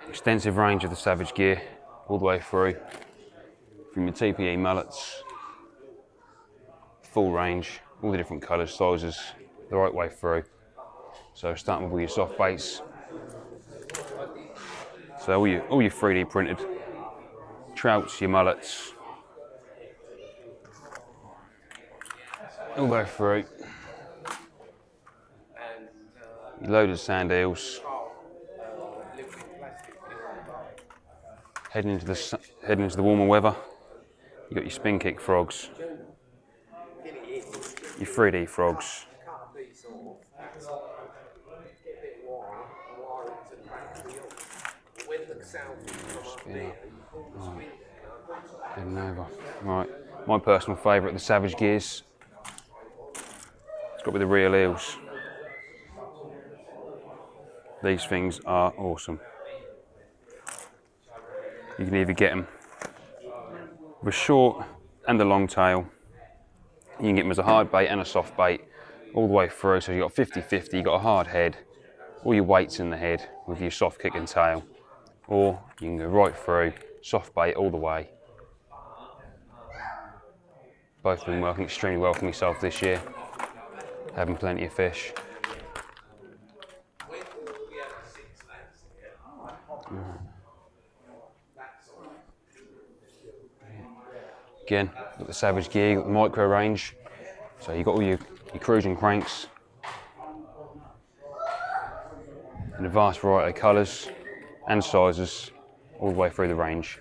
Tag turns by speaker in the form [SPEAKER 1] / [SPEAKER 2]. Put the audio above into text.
[SPEAKER 1] Extensive range of the Savage gear all the way through, from your TPE mullets, full range, all the different colours, sizes, the right way through. So starting with all your soft baits, so all your 3D printed trouts, your mullets, all the way through. Your loaded sand eels, heading into the warmer weather. You got your spin kick frogs, your 3D frogs, heading over. Right, my personal favourite, the Savage gears. It's got with the real eels. These things are awesome. You can either get them with a short and a long tail. You can get them as a hard bait and a soft bait all the way through. So you've got 50-50, you've got a hard head, all your weight's in the head with your soft kick and tail. Or you can go right through, soft bait all the way. Both have been working extremely well for myself this year, having plenty of fish. Again, got the Savage gear, you've got the micro range, so you've got all your cruising cranks in a vast variety of colours and sizes all the way through the range.